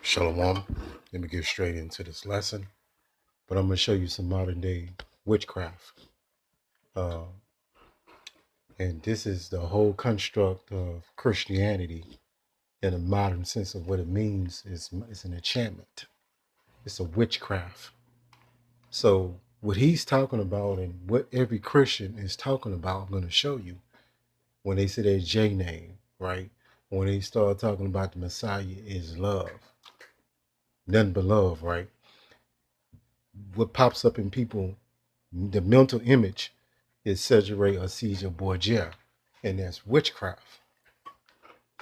Shalom. Let me get straight into this lesson, but I'm going to show you some modern day witchcraft. Uh, and this is the whole construct of Christianity in a modern sense of what it means. It's an enchantment, it's a witchcraft. So, what he's talking about and what every Christian is talking about, I'm going to show you when they say their J name, right? When they start talking about the Messiah is love, nothing but love, right? What pops up in people, the mental image is Cedare or Caesar Borgia, and that's witchcraft.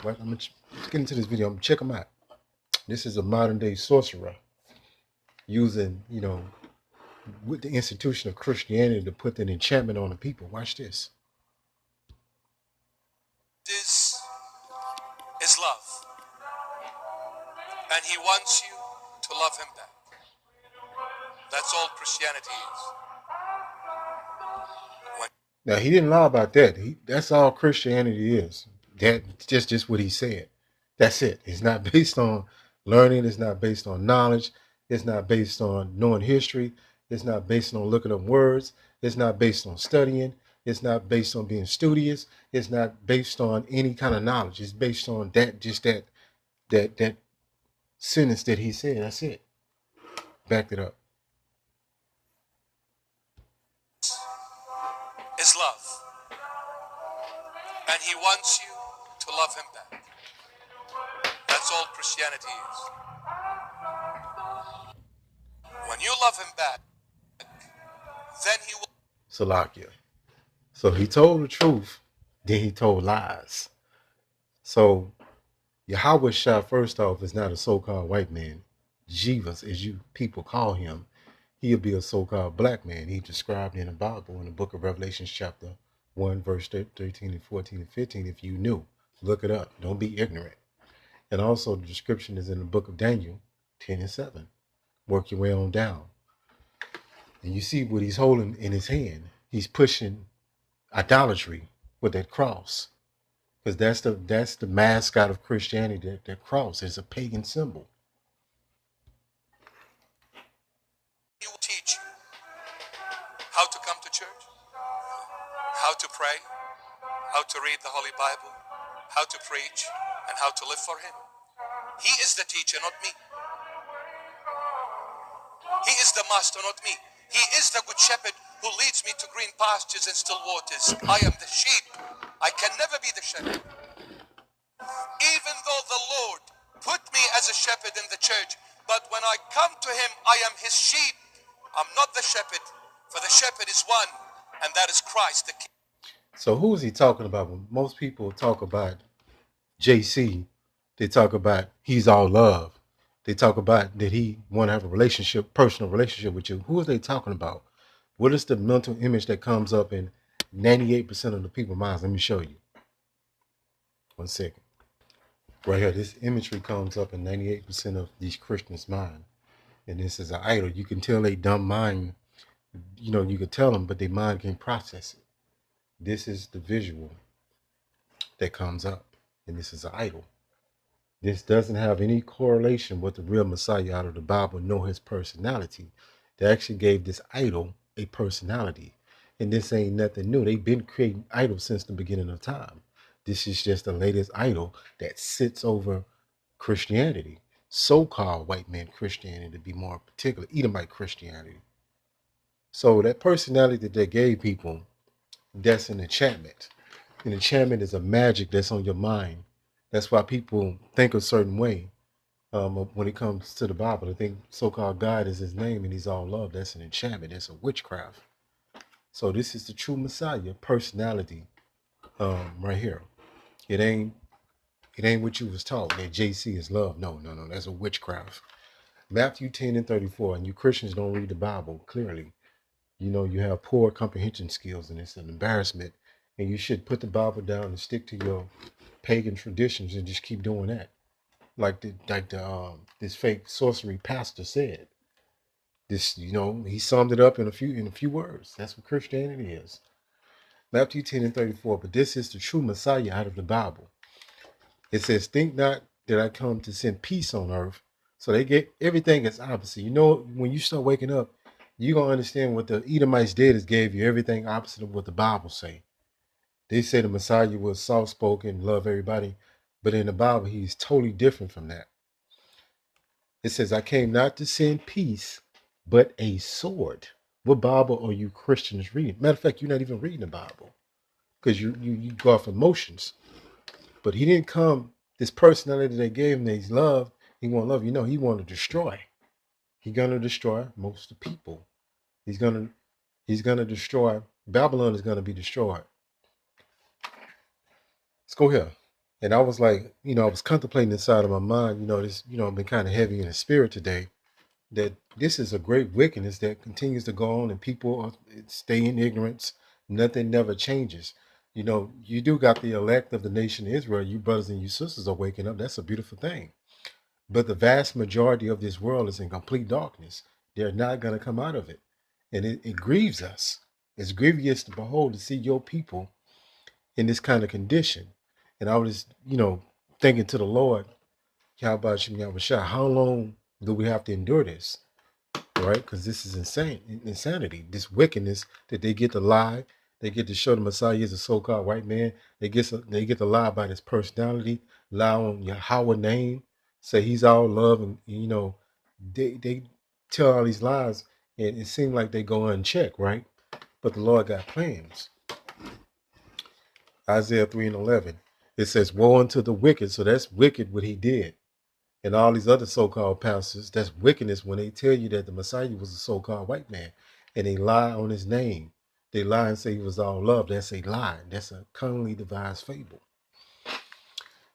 Right? Let's get into this video. I'm check them out. This is a modern day sorcerer using, with the institution of Christianity to put an enchantment on the people. Watch this. This is love, and he wants you to love him back. That's all Christianity is. Now he didn't lie about that. That's all Christianity is. That's just what he said. That's it. It's not based on learning. It's not based on knowledge. It's not based on knowing history. It's not based on looking up words. It's not based on studying. It's not based on being studious. It's not based on any kind of knowledge. It's based on that sentence that he said. That's it. Backed it up. Is love, and he wants you to love him back. That's all Christianity is. When you love him back, then he will. Salakia. So he told the truth, then he told lies. So Yahweh Shah, first off, is not a so-called white man. Jivas, as you people call him, he'll be a so-called black man. He described in the Bible in the book of Revelation chapter 1, verse 13 and 14 and 15. If you knew, look it up. Don't be ignorant. And also the description is in the book of Daniel 10 and 7. Work your way on down. And you see what he's holding in his hand. He's pushing idolatry with that cross. Because that's the mascot of Christianity. That cross is a pagan symbol. He will teach you how to come to church, how to pray, how to read the Holy Bible, how to preach, and how to live for him. He is the teacher, not me. He is the master, not me. He is the good shepherd who leads me to green pastures and still waters. I am the sheep. I can never be the shepherd. Even though the Lord put me as a shepherd in the church, but when I come to him, I am his sheep. I'm not the shepherd, for the shepherd is one, and that is Christ the King. So who is he talking about? When most people talk about JC, they talk about he's all love. They talk about that he want to have a relationship, personal relationship with you. Who are they talking about? What is the mental image that comes up in 98% of the people's minds? Let me show you. 1 second. Right here, this imagery comes up in 98% of these Christians' mind. And this is an idol. You can tell they dumb mind, you can tell them, but their mind can't process it. This is the visual that comes up. And this is an idol. This doesn't have any correlation with the real Messiah out of the Bible, nor his personality. They actually gave this idol a personality. And this ain't nothing new. They've been creating idols since the beginning of time. This is just the latest idol that sits over Christianity, so-called white man Christianity, to be more particular, Edomite Christianity. So that personality that they gave people, that's an enchantment. An enchantment is a magic that's on your mind. That's why people think a certain way when it comes to the Bible. They think so-called God is his name and he's all love. That's an enchantment. That's a witchcraft. So this is the true Messiah personality right here. It ain't what you was taught that JC is love. No. That's a witchcraft. Matthew 10 and 34. And you Christians don't read the Bible clearly. You have poor comprehension skills, and it's an embarrassment. And you should put the Bible down and stick to your pagan traditions and just keep doing that. Like this fake sorcery pastor said. This, he summed it up in a few words. That's what Christianity is. Matthew 10 and 34. But this is the true Messiah out of the Bible. It says, "Think not that I come to send peace on earth. So they get everything is opposite. You know, when you start waking up, you're gonna understand what the Edomites did is gave you everything opposite of what the Bible say. They say the Messiah was soft spoken, love everybody, but in the Bible, he's totally different from that. It says, I came not to send peace, but a sword. What Bible are you Christians reading? Matter of fact, you're not even reading the Bible because you go off emotions. But he didn't come, this personality they gave him that he's love, he won't love you. No, he want to destroy. He's gonna destroy most of the people. He's gonna destroy, Babylon is gonna be destroyed. Let's go here. And I was like, I was contemplating inside of my mind, this, I've been kind of heavy in the spirit today, that this is a great wickedness that continues to go on and people stay in ignorance. Nothing never changes. You do got the elect of the nation of Israel. You brothers and you sisters are waking up. That's a beautiful thing. But the vast majority of this world is in complete darkness. They're not going to come out of it. And it grieves us. It's grievous to behold to see your people in this kind of condition. And I was, thinking to the Lord, how long do we have to endure this? Right? Because this is insanity, this wickedness that they get to lie. They get to show the Messiah is a so-called white man. They get to lie about his personality, lie on Yahweh name, say he's all love, and they tell all these lies, and it seems like they go unchecked, right? But the Lord got plans. Isaiah 3:11, it says, "Woe unto the wicked." So that's wicked what he did. And all these other so-called pastors, that's wickedness when they tell you that the Messiah was a so-called white man, and they lie on his name. They lie and say he was all love. That's a lie. That's a cunningly devised fable.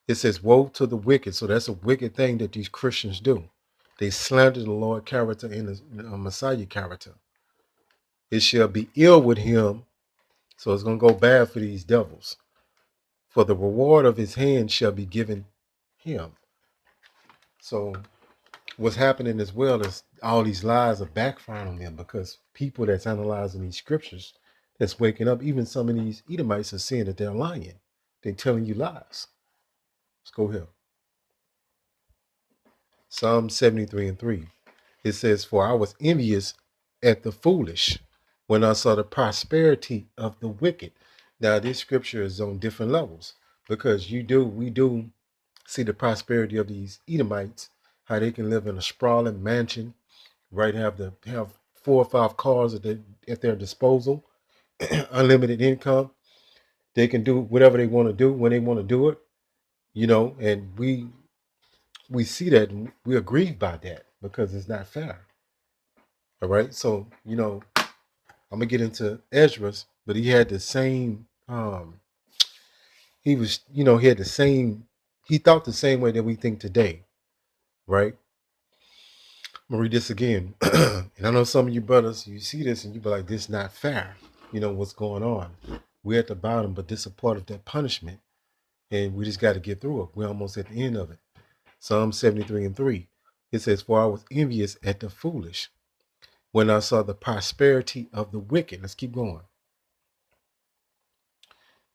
It says, woe to the wicked. So that's a wicked thing that these Christians do. They slander the Lord character and the Messiah character. It shall be ill with him. So it's going to go bad for these devils. For the reward of his hand shall be given him. So what's happening as well is all these lies are backfiring on them, because people that's analyzing these scriptures, that's waking up, even some of these Edomites are seeing that they're lying. They're telling you lies. Let's go here. Psalm 73:3. It says, "For I was envious at the foolish when I saw the prosperity of the wicked." Now this scripture is on different levels, because we do see the prosperity of these Edomites, how they can live in a sprawling mansion, right? Have 4 or 5 cars at their disposal, unlimited income. They can do whatever they want to do when they want to do it, and we see that and we are grieved by that because it's not fair. All right. So, I'm gonna get into Esdras, but he had the same he had the same, he thought the same way that we think today, right? I'm gonna read this again. And I know some of you brothers, you see this and you be like, this is not fair. What's going on? We're at the bottom, but this is a part of that punishment. And we just got to get through it. We're almost at the end of it. Psalm 73:3. It says, "For I was envious at the foolish when I saw the prosperity of the wicked." Let's keep going.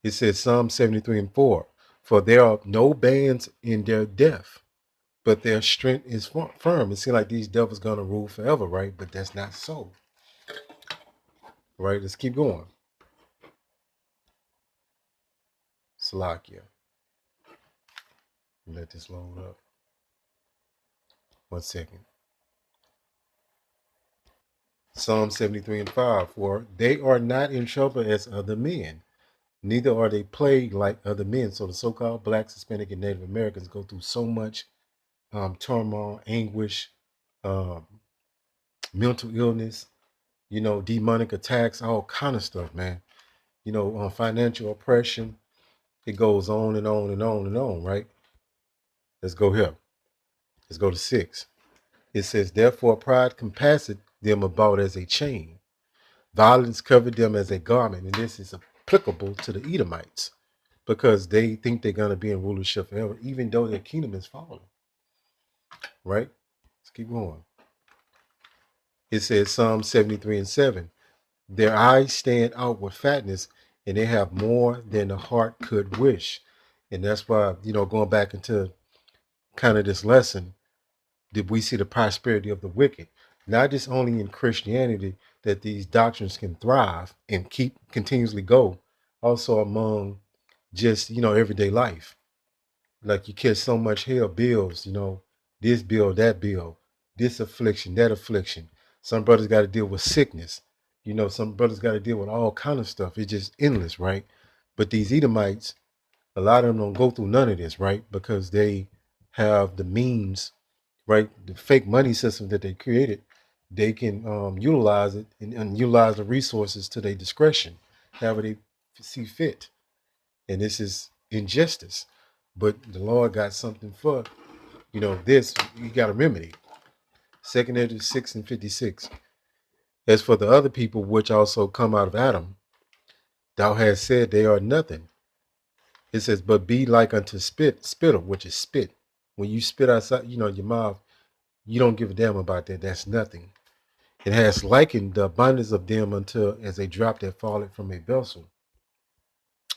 It says, Psalm 73:4. "For there are no bands in their death, but their strength is firm." It seems like these devils going to rule forever, right? But that's not so. Right? Let's keep going. Salakia. Let this load up. 1 second. Psalm 73:5. "For they are not in trouble as other men, neither are they plagued like other men." So the so-called Blacks, Hispanic, and Native Americans go through so much turmoil, anguish, mental illness, demonic attacks, all kind of stuff, man. Financial oppression. It goes on and on and on and on, right? Let's go here. Let's go to 6. It says, "Therefore pride compasseth them about as a chain. Violence covered them as a garment." And this is applicable to the Edomites because they think they're going to be in rulership forever, even though their kingdom is falling. Right? Let's keep going. It says, Psalm 73:7. "Their eyes stand out with fatness, and they have more than the heart could wish." And that's why, going back into kind of this lesson, that we see the prosperity of the wicked, not just only in Christianity that these doctrines can thrive and keep continuously go, also among just, everyday life. Like you catch so much hell bills, this bill, that bill, this affliction, that affliction. Some brothers got to deal with sickness. Some brothers got to deal with all kind of stuff. It's just endless, right? But these Edomites, a lot of them don't go through none of this, right? Because they have the means, right? The fake money system that they created, they can utilize it and utilize the resources to their discretion, however they see fit. And this is injustice. But the Lord got something for, this. You got a remedy. 2 Ezra 6:56. As for the other people which also come out of Adam, thou hast said they are nothing. It says, but be like unto spittle, which is spit. When you spit outside, your mouth, you don't give a damn about that. That's nothing. It has likened the abundance of them until as a drop that falleth from a vessel.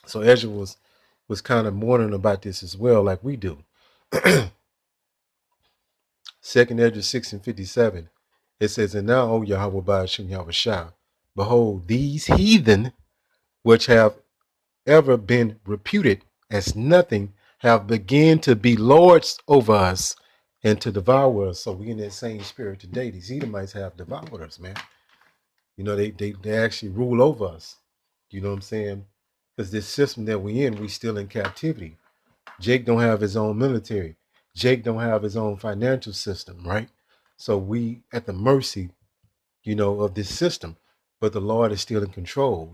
So Ezra was kind of mourning about this as well, like we do. 2 Ezra 6:57. It says, and now, O Yahweh Ba'ashem Yahushua, behold, these heathen which have ever been reputed as nothing have begun to be lords over us and to devour us. So we in that same spirit today. These Edomites have devoured us, man. They actually rule over us. You know what I'm saying? Because this system that we in, we still in captivity. Jake don't have his own military. Jake don't have his own financial system, right? So we at the mercy, of this system. But the Lord is still in control.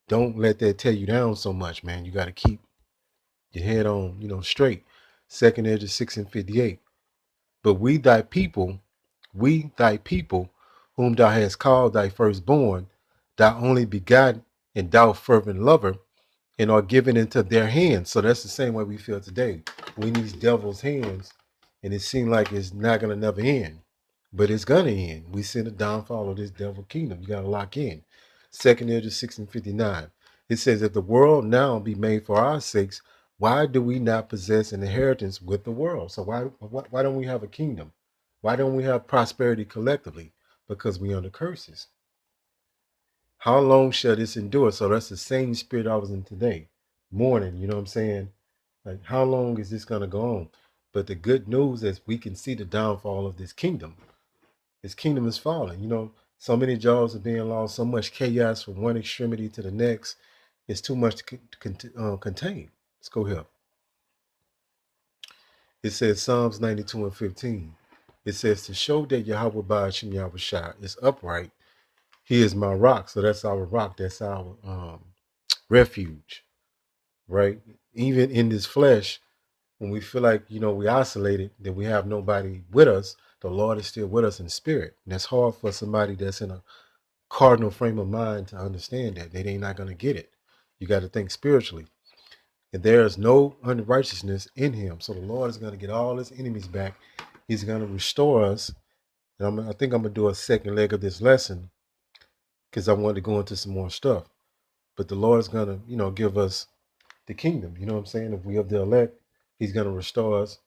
Don't let that tear you down so much, man. You got to keep your head on, straight. 2 Ezra 6:58. But we thy people, whom thou hast called thy firstborn, thou only begotten, and thou fervent lover, and are given into their hands. So that's the same way we feel today. We in these devil's hands, and it seems like it's not going to never end. But it's going to end. We see the downfall of this devil kingdom. You got to lock in. 2 Ezra 6:59. It says, if the world now be made for our sakes, why do we not possess an inheritance with the world? So why don't we have a kingdom? Why don't we have prosperity collectively? Because we under curses. How long shall this endure? So that's the same spirit I was in today. Mourning, you know what I'm saying? Like, how long is this going to go on? But the good news is we can see the downfall of this kingdom. This kingdom is falling. So many jobs are being lost, so much chaos from one extremity to the next. It's too much to contain. Let's go here. It says Psalms 92:15. It says, to show that Yahweh Ba'ashem Yahushua is upright, he is my rock. So that's our rock. That's our refuge, right? Even in this flesh, when we feel like, we isolated, that we have nobody with us, the Lord is still with us in spirit. And that's hard for somebody that's in a cardinal frame of mind to understand that. They ain't not going to get it. You got to think spiritually. And there is no unrighteousness in him. So the Lord is going to get all his enemies back. He's going to restore us. And I think I'm going to do a second leg of this lesson because I wanted to go into some more stuff. But the Lord is going to, give us the kingdom. You know what I'm saying? If we of the elect, he's going to restore us,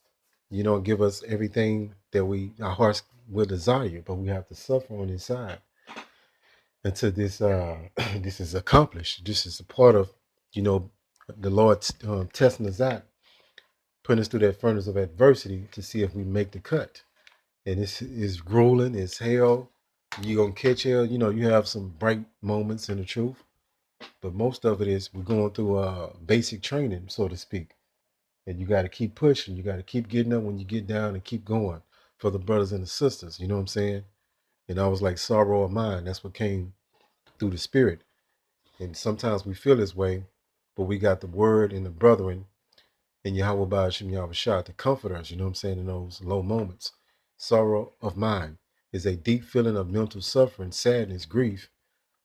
give us everything that our hearts will desire. But we have to suffer on his side until this this is accomplished. This is a part of, the Lord testing us out, putting us through that furnace of adversity to see if we make the cut. And this is grueling, it's hell. You're going to catch hell. You have some bright moments in the truth. But most of it is we're going through basic training, so to speak. And you got to keep pushing. You got to keep getting up when you get down and keep going for the brothers and the sisters. You know what I'm saying? And I was like, sorrow of mine. That's what came through the spirit. And sometimes we feel this way, but we got the word and the brethren and Yahweh Ba'ashem Yahushua to comfort us, you know what I'm saying, in those low moments. Sorrow of mine is a deep feeling of mental suffering, sadness, grief,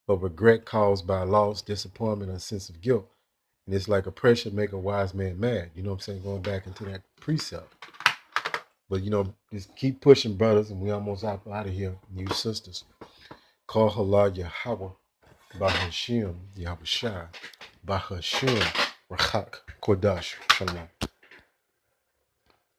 or regret caused by loss, disappointment, and a sense of guilt. And it's like oppression make a wise man mad, you know what I'm saying, going back into that precept. But, just keep pushing, brothers, and we almost out of here, you sisters. Call Halal Yahweh, Bahashim, Yahushua, Bahashim, Rachak, Kodash, Shalom.